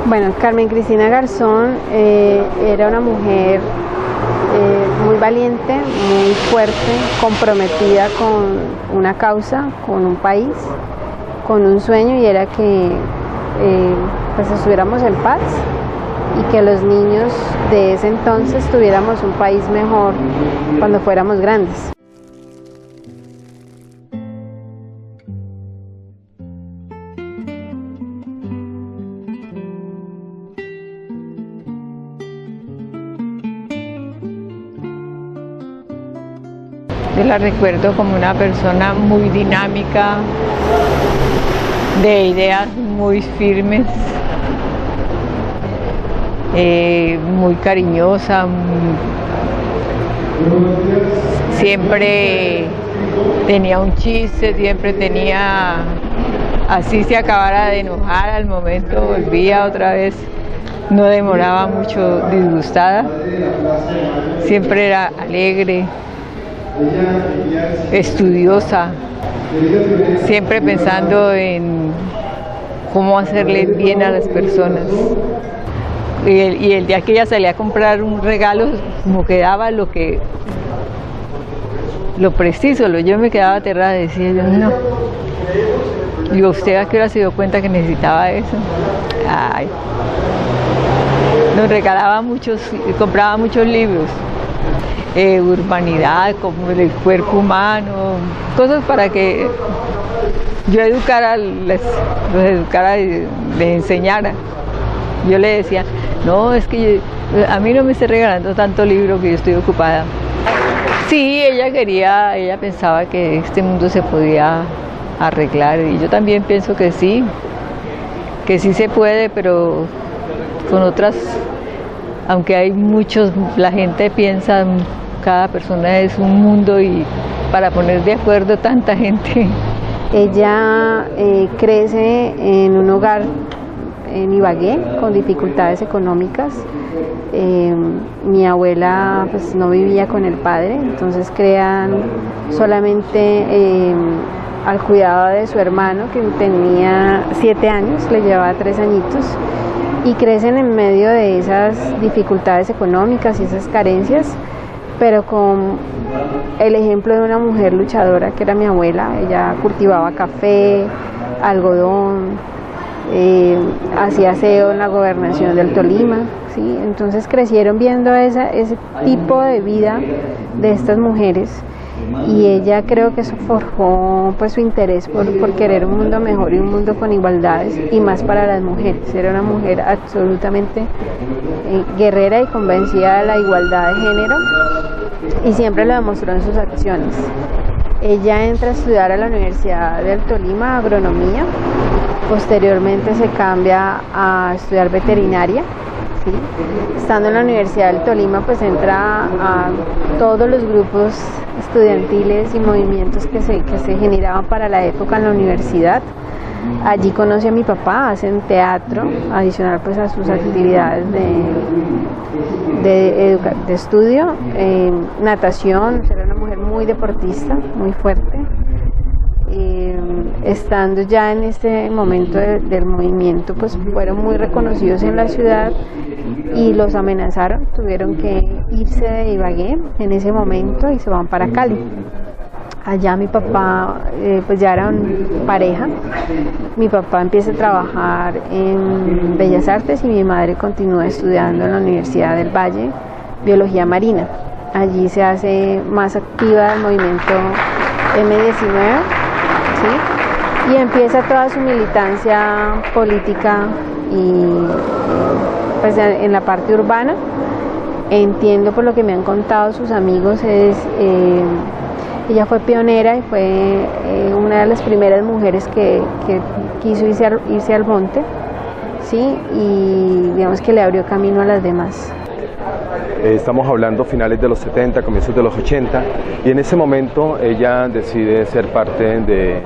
Bueno, Carmen Cristina Garzón era una mujer muy valiente, muy fuerte, comprometida con una causa, con un país, con un sueño, y era que pues estuviéramos en paz y que los niños de ese entonces tuviéramos un país mejor cuando fuéramos grandes. Yo la recuerdo como una persona muy dinámica, de ideas muy firmes, muy cariñosa, siempre tenía un chiste, siempre tenía, así se acabara de enojar, al momento volvía otra vez, no demoraba mucho disgustada, siempre era alegre, estudiosa, siempre pensando en cómo hacerle bien a las personas. Y el día que ella salía a comprar un regalo, como que daba lo preciso, yo me quedaba aterrada, decía yo, no. Digo, ¿usted a qué hora se dio cuenta que necesitaba eso? Ay. Nos regalaba compraba muchos libros. Urbanidad, como el cuerpo humano, cosas para que yo educara, les enseñara. Yo le decía, no, es que a mí no me esté regalando tanto libro que yo estoy ocupada. Sí, ella pensaba que este mundo se podía arreglar, y yo también pienso que sí se puede, pero con otras, aunque hay muchos, la gente piensa, cada persona es un mundo, y para poner de acuerdo tanta gente. Ella crece en un hogar en Ibagué con dificultades económicas. Mi abuela pues no vivía con el padre, entonces crean solamente al cuidado de su hermano, que tenía 7 años, le llevaba 3 añitos, y crecen en medio de esas dificultades económicas y esas carencias, pero con el ejemplo de una mujer luchadora que era mi abuela. Ella cultivaba café, algodón, hacía aseo en la gobernación del Tolima, ¿sí? Entonces crecieron viendo ese tipo de vida de estas mujeres, y ella, creo que eso forjó pues su interés por querer un mundo mejor y un mundo con igualdades, y más para las mujeres. Era una mujer absolutamente guerrera y convencida de la igualdad de género, y siempre lo demostró en sus acciones. Ella entra a estudiar a la Universidad del Tolima agronomía, posteriormente se cambia a estudiar veterinaria. ¿Sí? Estando en la Universidad del Tolima, pues entra a todos los grupos estudiantiles y movimientos que se generaban para la época en la universidad. Allí conoce a mi papá, hacen teatro, adicional pues a sus actividades de estudio, natación. Era una mujer muy deportista, muy fuerte. Estando ya en este momento del movimiento, pues fueron muy reconocidos en la ciudad y los amenazaron, tuvieron que irse de Ibagué en ese momento y se van para Cali. Allá mi papá, pues ya eran pareja. Mi papá empieza a trabajar en Bellas Artes y mi madre continúa estudiando en la Universidad del Valle Biología Marina. Allí se hace más activa el movimiento M19, ¿sí? Y empieza toda su militancia política y pues en la parte urbana. Entiendo por lo que me han contado sus amigos, ella fue pionera y fue una de las primeras mujeres que quiso irse al monte, ¿sí? Y digamos que le abrió camino a las demás. Estamos hablando finales de los 70, comienzos de los 80, y en ese momento ella decide ser parte de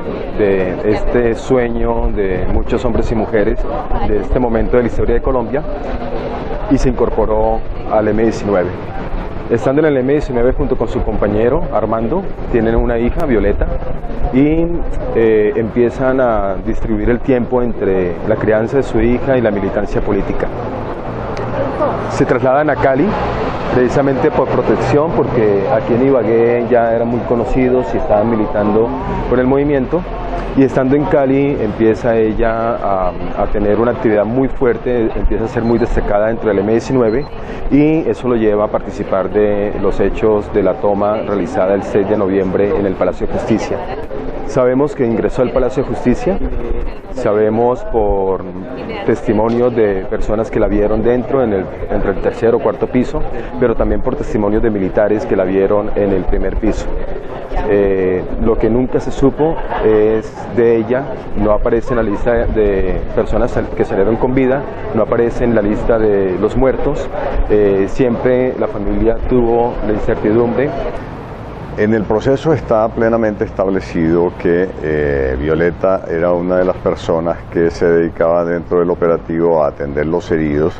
este sueño de muchos hombres y mujeres de este momento de la historia de Colombia, y se incorporó al M19. Estando en el M19 junto con su compañero Armando, tienen una hija, Violeta, y empiezan a distribuir el tiempo entre la crianza de su hija y la militancia política. Se trasladan a Cali precisamente por protección, porque aquí en Ibagué ya eran muy conocidos y estaban militando con el movimiento, y estando en Cali empieza ella a tener una actividad muy fuerte, empieza a ser muy destacada dentro del M-19, y eso lo lleva a participar de los hechos de la toma realizada el 6 de noviembre en el Palacio de Justicia. Sabemos que ingresó al Palacio de Justicia, sabemos por testimonios de personas que la vieron dentro, entre el tercer o cuarto piso, pero también por testimonios de militares que la vieron en el primer piso. Lo que nunca se supo es de ella, no aparece en la lista de personas que salieron con vida, no aparece en la lista de los muertos, siempre la familia tuvo la incertidumbre. En el proceso está plenamente establecido que Violeta era una de las personas que se dedicaba dentro del operativo a atender los heridos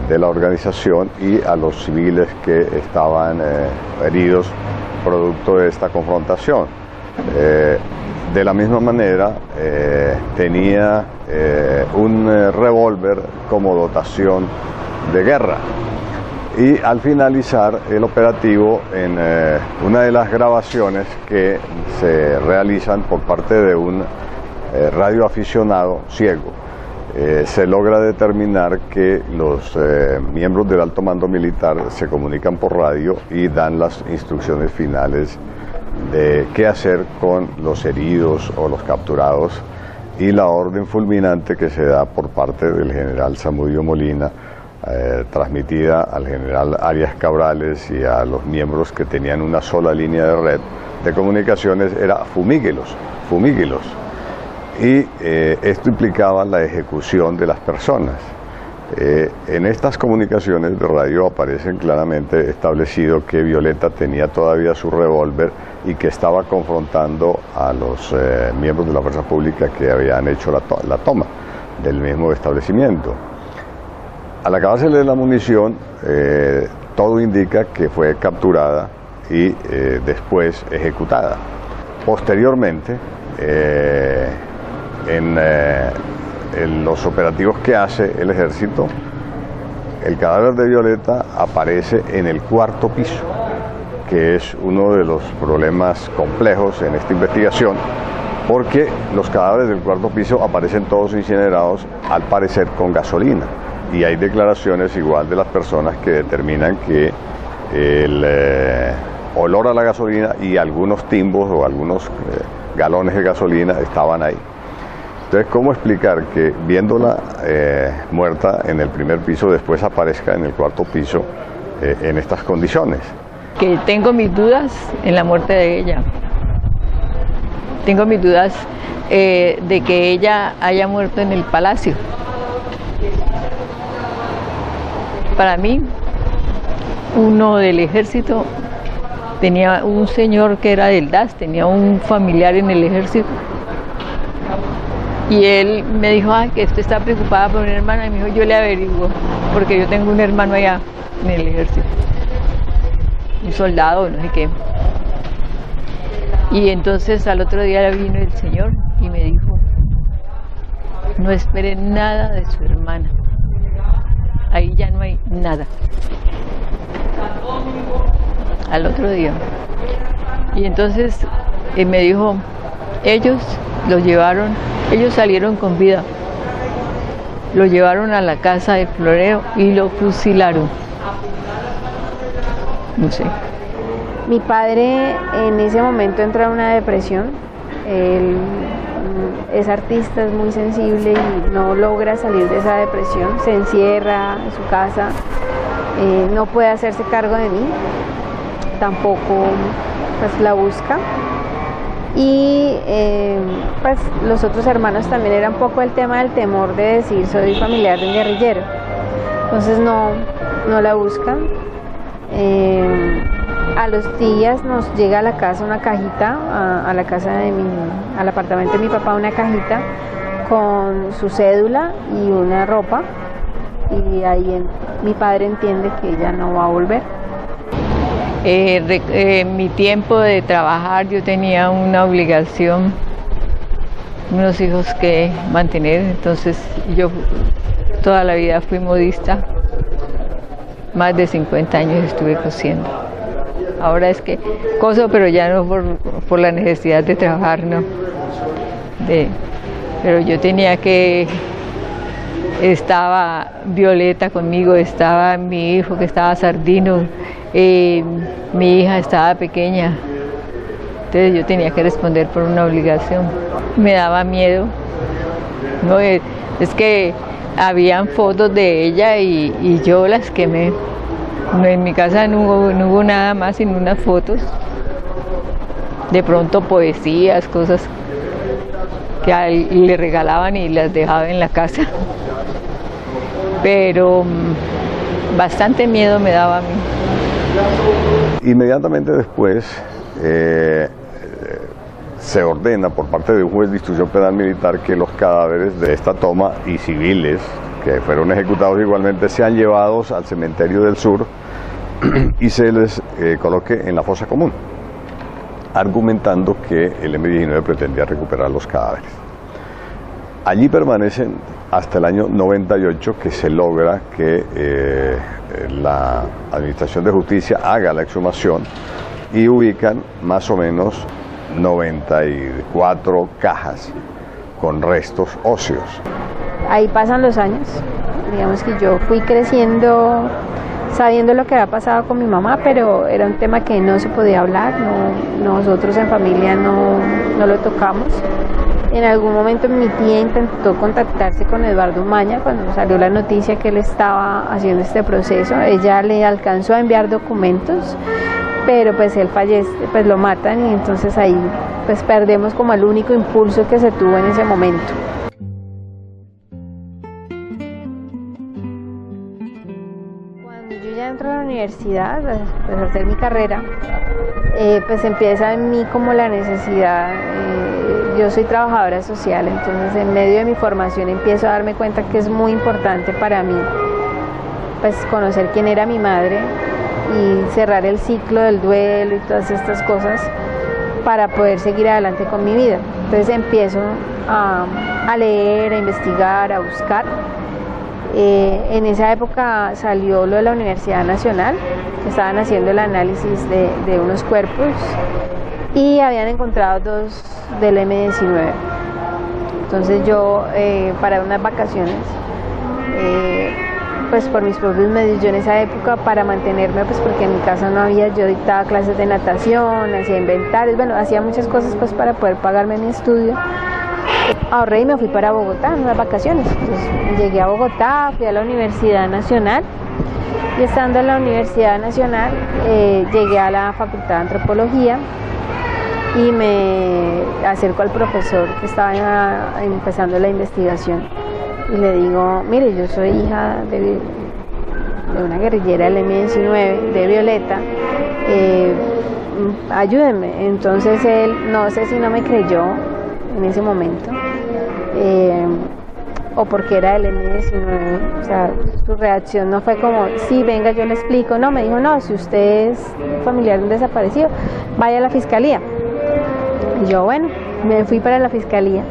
de la organización y a los civiles que estaban heridos producto de esta confrontación. De la misma manera, tenía un revólver como dotación de guerra. Y al finalizar el operativo, en una de las grabaciones que se realizan por parte de un radioaficionado ciego, se logra determinar que los miembros del alto mando militar se comunican por radio y dan las instrucciones finales de qué hacer con los heridos o los capturados, y la orden fulminante que se da por parte del general Zamudio Molina, transmitida al general Arias Cabrales y a los miembros que tenían una sola línea de red de comunicaciones, era fumíguelos, fumíguelos. Y esto implicaba la ejecución de las personas. En estas comunicaciones de radio aparecen claramente establecido que Violeta tenía todavía su revólver y que estaba confrontando a los miembros de la fuerza pública que habían hecho la toma del mismo establecimiento. Al acabársele la munición, todo indica que fue capturada y después ejecutada. Posteriormente, en los operativos que hace el ejército, el cadáver de Violeta aparece en el cuarto piso, que es uno de los problemas complejos en esta investigación, porque los cadáveres del cuarto piso aparecen todos incinerados, al parecer con gasolina. Y hay declaraciones igual de las personas que determinan que el olor a la gasolina y algunos timbos o algunos galones de gasolina estaban ahí. Entonces, ¿cómo explicar que viéndola muerta en el primer piso, después aparezca en el cuarto piso en estas condiciones? Que tengo mis dudas en la muerte de ella. Tengo mis dudas de que ella haya muerto en el palacio. Para mí, uno del ejército tenía un señor que era del DAS, tenía un familiar en el ejército, y él me dijo, que usted está preocupada por una hermana, y me dijo, yo le averiguo, porque yo tengo un hermano allá en el ejército, un soldado, no sé qué. Y entonces al otro día vino el señor y me dijo, no espere nada de su hermana. Ahí ya no hay nada. Al otro día. Y entonces me dijo, ellos lo llevaron, ellos salieron con vida, lo llevaron a la casa del florero y lo fusilaron. No sé. Mi padre en ese momento entra en una depresión. Él es artista, es muy sensible y no logra salir de esa depresión, se encierra en su casa, no puede hacerse cargo de mí, tampoco pues la busca, y pues los otros hermanos también era un poco el tema del temor de decir soy familiar de un guerrillero, entonces no la buscan. A los días nos llega a la casa una cajita, a la casa al apartamento de mi papá, una cajita con su cédula y una ropa, y ahí mi padre entiende que ella no va a volver. Mi tiempo de trabajar, yo tenía una obligación, unos hijos que mantener, entonces yo toda la vida fui modista, más de 50 años estuve cosiendo. Ahora es que coso, pero ya no por la necesidad de trabajar, no. Pero yo tenía que... Estaba Violeta conmigo, estaba mi hijo que estaba Sardino, mi hija estaba pequeña, entonces yo tenía que responder por una obligación. Me daba miedo, no, es que habían fotos de ella y yo las quemé. En mi casa no hubo nada más sino unas fotos, de pronto poesías, cosas que a él le regalaban y las dejaba en la casa. Pero bastante miedo me daba a mí. Inmediatamente después se ordena por parte de un juez de instrucción penal militar que los cadáveres de esta toma y civiles que fueron ejecutados igualmente sean llevados al cementerio del sur y se les coloque en la fosa común, argumentando que el M-19 pretendía recuperar los cadáveres. Allí permanecen hasta el año 98, que se logra que la Administración de Justicia haga la exhumación y ubican más o menos 94 cajas con restos óseos. Ahí pasan los años, digamos que yo fui creciendo sabiendo lo que había pasado con mi mamá, pero era un tema que no se podía hablar, nosotros en familia no lo tocamos. En algún momento mi tía intentó contactarse con Eduardo Umaña cuando salió la noticia que él estaba haciendo este proceso. Ella le alcanzó a enviar documentos, pero pues él fallece, pues lo matan y entonces ahí pues perdemos como el único impulso que se tuvo en ese momento. Cuando yo ya entro a la universidad, pues a hacer mi carrera, pues empieza en mí como la necesidad. Yo soy trabajadora social, entonces en medio de mi formación empiezo a darme cuenta que es muy importante para mí pues conocer quién era mi madre y cerrar el ciclo del duelo y todas estas cosas para poder seguir adelante con mi vida. Entonces empiezo a leer, a investigar, a buscar. En esa época salió lo de la Universidad Nacional, que estaban haciendo el análisis de unos cuerpos y habían encontrado 2 del M-19. Entonces yo para unas vacaciones, pues por mis propios medios, yo en esa época para mantenerme, pues porque en mi casa no había, yo dictaba clases de natación, hacía inventarios, bueno, hacía muchas cosas pues para poder pagarme mi estudio. Ahorré y me fui para Bogotá en unas vacaciones. Entonces llegué a Bogotá, fui a la Universidad Nacional y estando en la Universidad Nacional llegué a la Facultad de Antropología y me acerco al profesor que estaba empezando la investigación y le digo, mire, yo soy hija de una guerrillera del M-19, de Violeta, ayúdenme. Entonces él, no sé si no me creyó en ese momento, o porque era del M-19, o sea, su reacción no fue como, sí, venga, yo le explico, no, me dijo, no, si usted es familiar de un desaparecido, vaya a la fiscalía. Y yo, bueno, me fui para la fiscalía,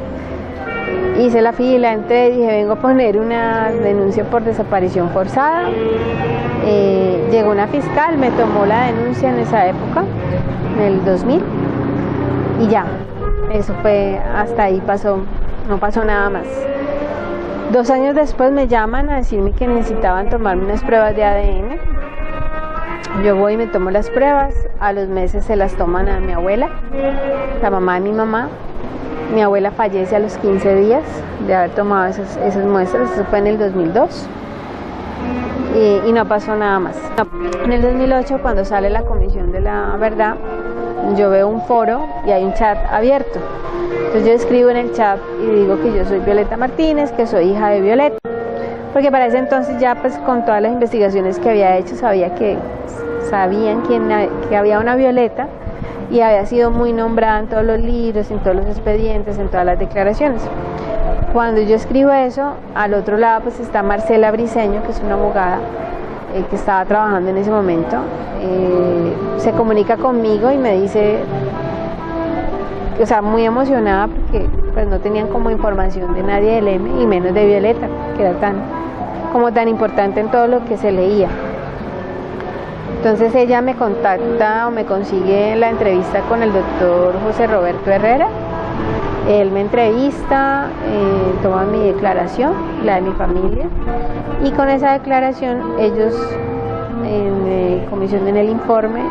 hice la fila, entré, dije, vengo a poner una denuncia por desaparición forzada. Llegó una fiscal, me tomó la denuncia en esa época, en el 2000, y ya, eso fue, hasta ahí pasó, no pasó nada más. 2 años después me llaman a decirme que necesitaban tomarme unas pruebas de ADN. Yo voy y me tomo las pruebas, a los meses se las toman a mi abuela, la mamá de mi mamá. Mi abuela fallece a los 15 días de haber tomado esas muestras, eso fue en el 2002. Y no pasó nada más. En el 2008, cuando sale la Comisión de la Verdad, yo veo un foro y hay un chat abierto. Entonces yo escribo en el chat y digo que yo soy Violeta Martínez, que soy hija de Violeta. Porque para ese entonces ya pues con todas las investigaciones que había hecho sabían que había una Violeta y había sido muy nombrada en todos los libros, en todos los expedientes, en todas las declaraciones. Cuando yo escribo eso, al otro lado pues está Marcela Briceño, que es una abogada, que estaba trabajando en ese momento, se comunica conmigo y me dice, o sea, muy emocionada porque pues no tenían como información de nadie del M y menos de Violeta, que era tan importante en todo lo que se leía. Entonces ella me contacta o me consigue la entrevista con el doctor José Roberto Herrera. Él me entrevista, toma mi declaración, la de mi familia, y con esa declaración ellos comisionan el informe,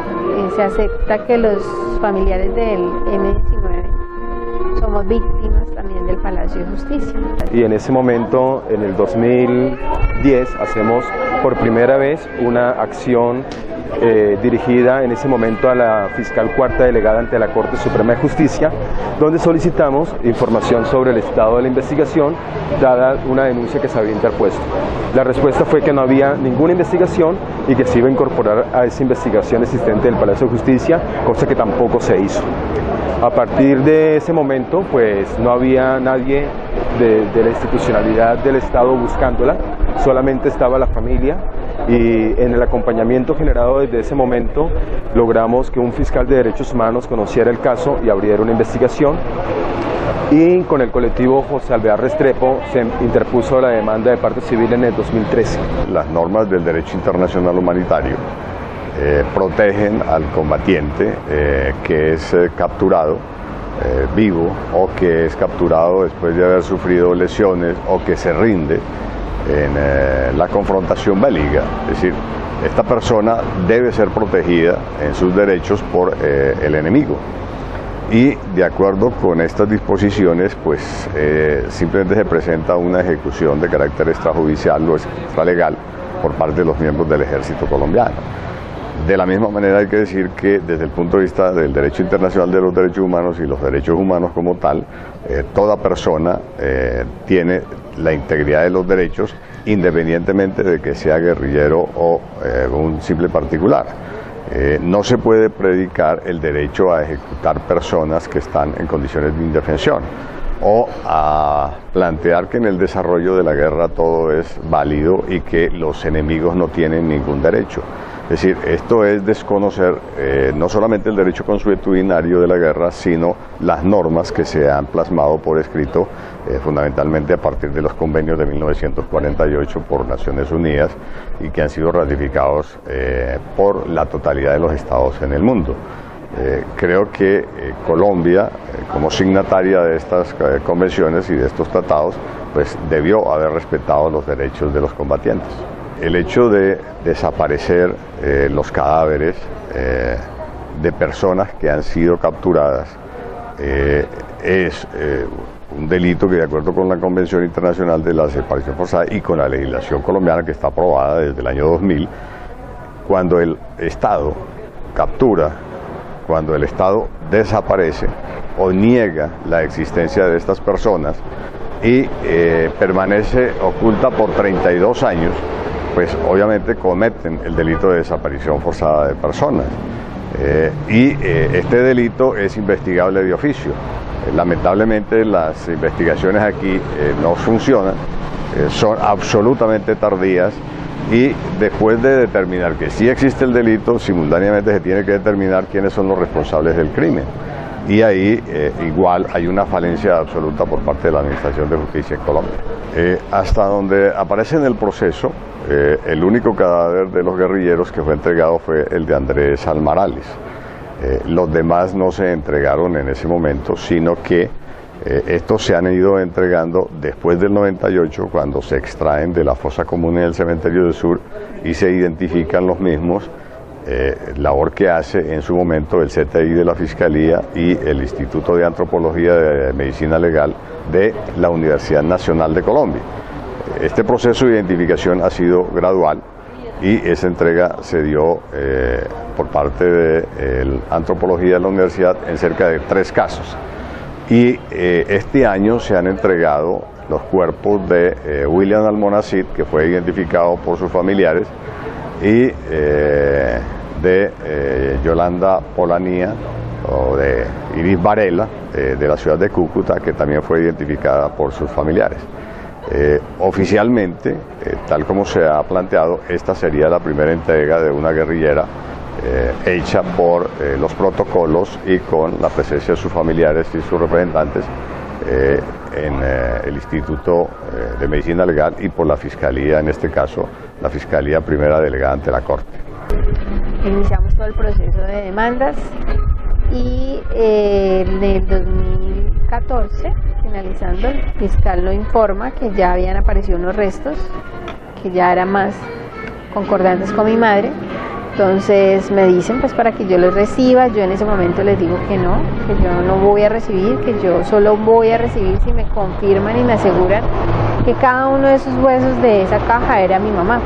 se acepta que los familiares del M-19 somos víctimas también del Palacio de Justicia. Y en ese momento, en el 2010, hacemos por primera vez una acción dirigida en ese momento a la fiscal cuarta delegada ante la Corte Suprema de Justicia, donde solicitamos información sobre el estado de la investigación, dada una denuncia que se había interpuesto. La respuesta fue que no había ninguna investigación y que se iba a incorporar a esa investigación existente del Palacio de Justicia, cosa que tampoco se hizo. A partir de ese momento, pues no había nadie de la institucionalidad del Estado buscándola, solamente estaba la familia, y en el acompañamiento generado desde ese momento logramos que un fiscal de derechos humanos conociera el caso y abriera una investigación, y con el colectivo José Alvear Restrepo se interpuso la demanda de parte civil en el 2013. Las normas del derecho internacional humanitario protegen al combatiente que es capturado vivo o que es capturado después de haber sufrido lesiones o que se rinde en la confrontación bélica. Es decir, esta persona debe ser protegida en sus derechos por el enemigo. Y de acuerdo con estas disposiciones, pues simplemente se presenta una ejecución de carácter extrajudicial o extralegal por parte de los miembros del ejército colombiano. De la misma manera hay que decir que desde el punto de vista del derecho internacional de los derechos humanos y los derechos humanos como tal, toda persona tiene la integridad de los derechos independientemente de que sea guerrillero o un simple particular. No se puede predicar el derecho a ejecutar personas que están en condiciones de indefensión o a plantear que en el desarrollo de la guerra todo es válido y que los enemigos no tienen ningún derecho. Es decir, esto es desconocer no solamente el derecho consuetudinario de la guerra, sino las normas que se han plasmado por escrito, fundamentalmente a partir de los convenios de 1948 por Naciones Unidas y que han sido ratificados por la totalidad de los estados en el mundo. Creo que Colombia, como signataria de estas convenciones y de estos tratados, pues debió haber respetado los derechos de los combatientes. El hecho de desaparecer los cadáveres de personas que han sido capturadas es un delito que, de acuerdo con la Convención Internacional de la Desaparición Forzada y con la legislación colombiana que está aprobada desde el año 2000, cuando el Estado captura, cuando el Estado desaparece o niega la existencia de estas personas y permanece oculta por 32 años, pues obviamente cometen el delito de desaparición forzada de personas. Este delito es investigable de oficio. Lamentablemente las investigaciones aquí no funcionan, son absolutamente tardías, y después de determinar que sí existe el delito, simultáneamente se tiene que determinar quiénes son los responsables del crimen. Y ahí igual hay una falencia absoluta por parte de la Administración de Justicia en Colombia. Hasta donde aparece en el proceso, el único cadáver de los guerrilleros que fue entregado fue el de Andrés Almarales. Los demás no se entregaron en ese momento, sino que estos se han ido entregando después del 98, cuando se extraen de la fosa común en el cementerio del Sur y se identifican los mismos, labor que hace en su momento el CTI de la Fiscalía y el Instituto de Antropología de Medicina Legal de la Universidad Nacional de Colombia. Este proceso de identificación ha sido gradual y esa entrega se dio por parte de la Antropología de la Universidad en cerca de 3 casos. Y este año se han entregado los cuerpos de William Almonacid, que fue identificado por sus familiares, y de Yolanda Polanía, o de Iris Varela, de la ciudad de Cúcuta, que también fue identificada por sus familiares. Oficialmente, tal como se ha planteado, esta sería la primera entrega de una guerrillera hecha por los protocolos y con la presencia de sus familiares y sus representantes en el Instituto de Medicina Legal y por la Fiscalía, en este caso, la Fiscalía Primera Delegada ante la Corte. Iniciamos todo el proceso de demandas y en el 2014, finalizando, el fiscal lo informa que ya habían aparecido unos restos que ya eran más concordantes con mi madre. Entonces me dicen pues para que yo los reciba. Yo en ese momento les digo que yo no voy a recibir, que yo solo voy a recibir si me confirman y me aseguran que cada uno de esos huesos de esa caja era mi mamá.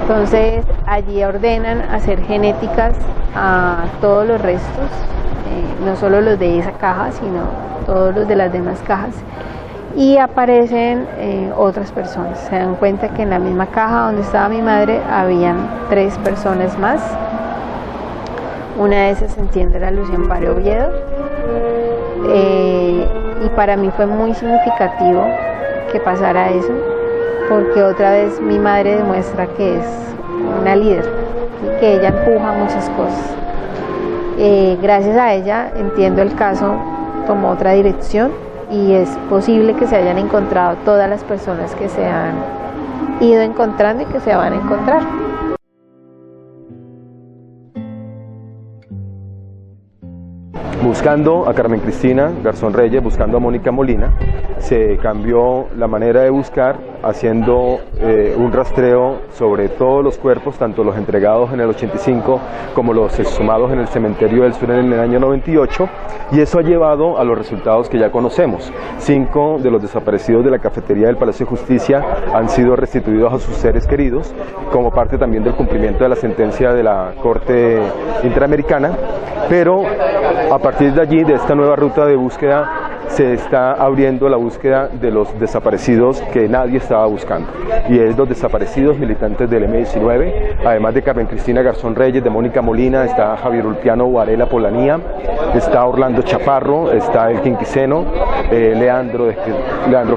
Entonces allí ordenan hacer genéticas a todos los restos, no solo los de esa caja, sino todos los de las demás cajas. Y aparecen otras personas. Se dan cuenta que en la misma caja donde estaba mi madre habían 3 personas más. Una de esas, se entiende, era Lucía Amparo Oviedo. Y para mí fue muy significativo que pasara eso, porque otra vez mi madre demuestra que es una líder y que ella empuja muchas cosas. Gracias a ella, entiendo, el caso tomó otra dirección y es posible que se hayan encontrado todas las personas que se han ido encontrando y que se van a encontrar. Buscando a Carmen Cristina Garzón Reyes, buscando a Mónica Molina, se cambió la manera de buscar, haciendo un rastreo sobre todos los cuerpos, tanto los entregados en el 85 como los exhumados en el cementerio del sur en el año 98, y eso ha llevado a los resultados que ya conocemos. 5 de los desaparecidos de la cafetería del Palacio de Justicia han sido restituidos a sus seres queridos, como parte también del cumplimiento de la sentencia de la Corte Interamericana, pero a partir de allí, de esta nueva ruta de búsqueda, se está abriendo la búsqueda de los desaparecidos que nadie estaba buscando, y es los desaparecidos militantes del M19, además de Carmen Cristina Garzón Reyes, de Mónica Molina, está Javier Ulpiano Varela Polanía, está Orlando Chaparro, está el Quinquiceno, Leandro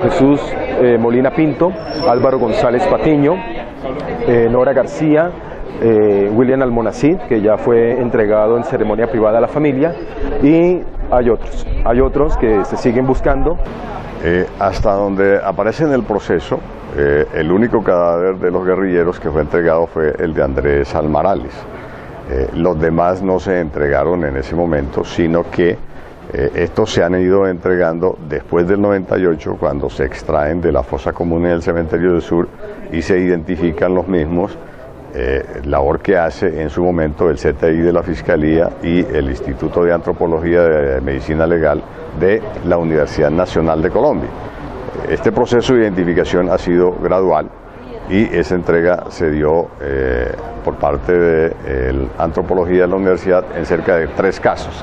Jesús Molina Pinto, Álvaro González Patiño, Nora García, William Almonacid, que ya fue entregado en ceremonia privada a la familia, y hay otros que se siguen buscando. Hasta donde aparece en el proceso, el único cadáver de los guerrilleros que fue entregado fue el de Andrés Almarales. Los demás no se entregaron en ese momento, sino que estos se han ido entregando después del 98, cuando se extraen de la fosa común en el cementerio del sur y se identifican los mismos. Labor que hace en su momento el CTI de la Fiscalía y el Instituto de Antropología de Medicina Legal de la Universidad Nacional de Colombia. Este proceso de identificación ha sido gradual y esa entrega se dio por parte de la Antropología de la Universidad en cerca de 3 casos.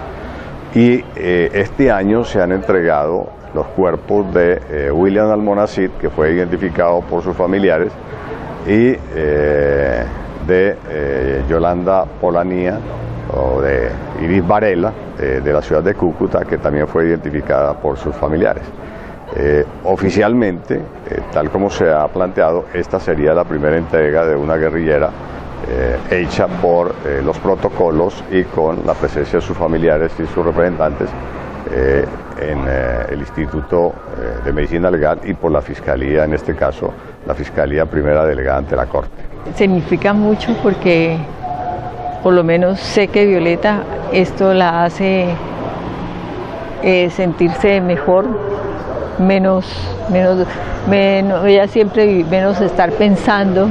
Y este año se han entregado los cuerpos de William Almonacid, que fue identificado por sus familiares, y de Yolanda Polanía, o de Iris Varela, de la ciudad de Cúcuta, que también fue identificada por sus familiares. Oficialmente, tal como se ha planteado, esta sería la primera entrega de una guerrillera hecha por los protocolos y con la presencia de sus familiares y sus representantes en el Instituto de Medicina Legal y por la Fiscalía, en este caso, la Fiscalía Primera Delegada ante la Corte. Significa mucho porque por lo menos sé que Violeta esto la hace sentirse mejor, ella siempre menos estar pensando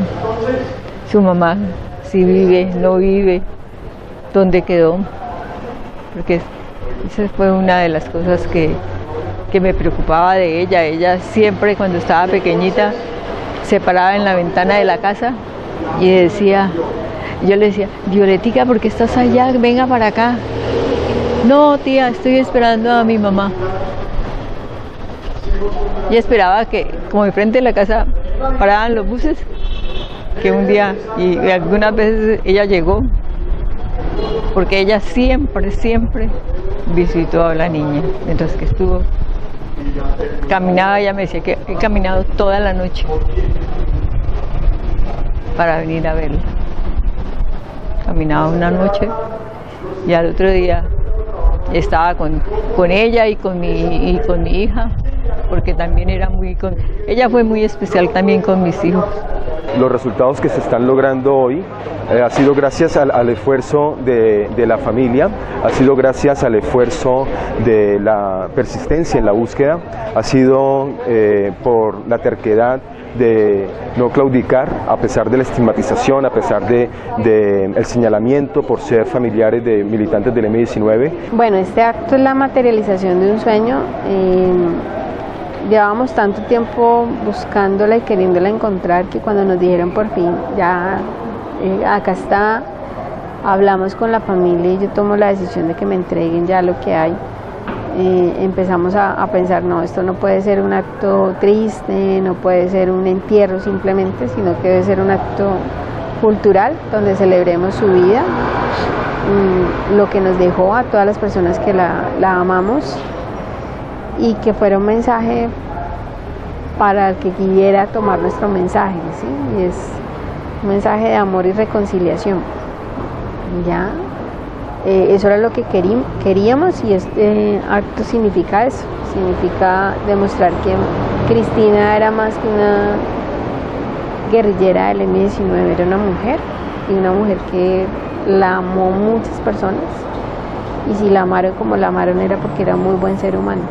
su mamá, si vive, no vive, dónde quedó, porque esa fue una de las cosas que me preocupaba de ella. Ella siempre, cuando estaba pequeñita, se paraba en la ventana de la casa y decía, yo le decía, Violetica, ¿por qué estás allá? Venga para acá. No, tía, estoy esperando a mi mamá. Y esperaba que, como enfrente de la casa paraban los buses, que un día, y algunas veces ella llegó, porque ella siempre visitó a la niña, mientras que estuvo caminaba, ella me decía que he caminado toda la noche para venir a verla. Caminaba una noche y al otro día estaba con ella y con mi hija, porque también era ella fue muy especial también con mis hijos. Los resultados que se están logrando hoy ha sido gracias al esfuerzo de la familia, ha sido gracias al esfuerzo de la persistencia en la búsqueda, ha sido por la terquedad de no claudicar a pesar de la estigmatización, a pesar del señalamiento por ser familiares de militantes del M-19. Bueno, este acto es la materialización de un sueño. Llevábamos tanto tiempo buscándola y queriéndola encontrar que cuando nos dijeron por fin, ya acá está, hablamos con la familia y yo tomo la decisión de que me entreguen ya lo que hay. Empezamos a pensar, no, esto no puede ser un acto triste, no puede ser un entierro simplemente, sino que debe ser un acto cultural donde celebremos su vida, lo que nos dejó a todas las personas que la amamos, y que fuera un mensaje para el que quisiera tomar nuestro mensaje, ¿sí? Y es un mensaje de amor y reconciliación. ¿Ya? Eso era lo que queríamos, y este acto significa eso, significa demostrar que Cristina era más que una guerrillera del M-19, era una mujer, y una mujer que la amó muchas personas, y si la amaron como la amaron era porque era muy buen ser humano.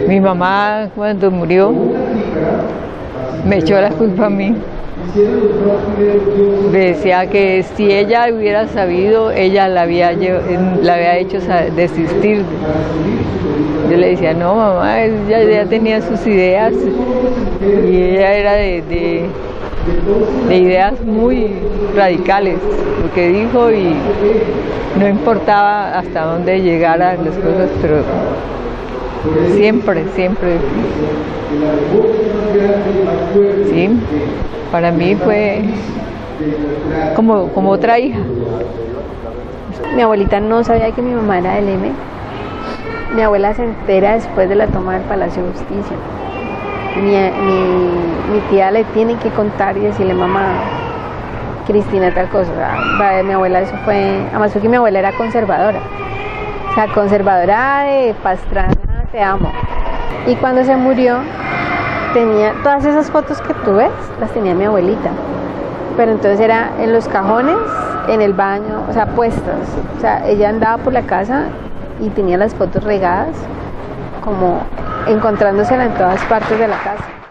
Mi mamá, cuando murió, me echó la culpa a mí. Decía que si ella hubiera sabido, ella la había hecho desistir. Yo le decía, no, mamá, ella ya tenía sus ideas, y ella era de ideas muy radicales, lo que dijo, y no importaba hasta dónde llegaran las cosas, pero siempre, sí, para mí fue como otra hija. Mi abuelita no sabía que mi mamá era del M. Mi abuela se entera después de la toma del Palacio de Justicia. Mi tía le tiene que contar y decirle, mamá, Cristina tal cosa. Para mi abuela eso fue, además fue que mi abuela era conservadora. O sea, conservadora de Pastrana, te amo. Y cuando se murió, tenía todas esas fotos que tú ves, las tenía mi abuelita. Pero entonces era en los cajones, en el baño, o sea, puestas. O sea, ella andaba por la casa y tenía las fotos regadas, como encontrándosela en todas partes de la casa.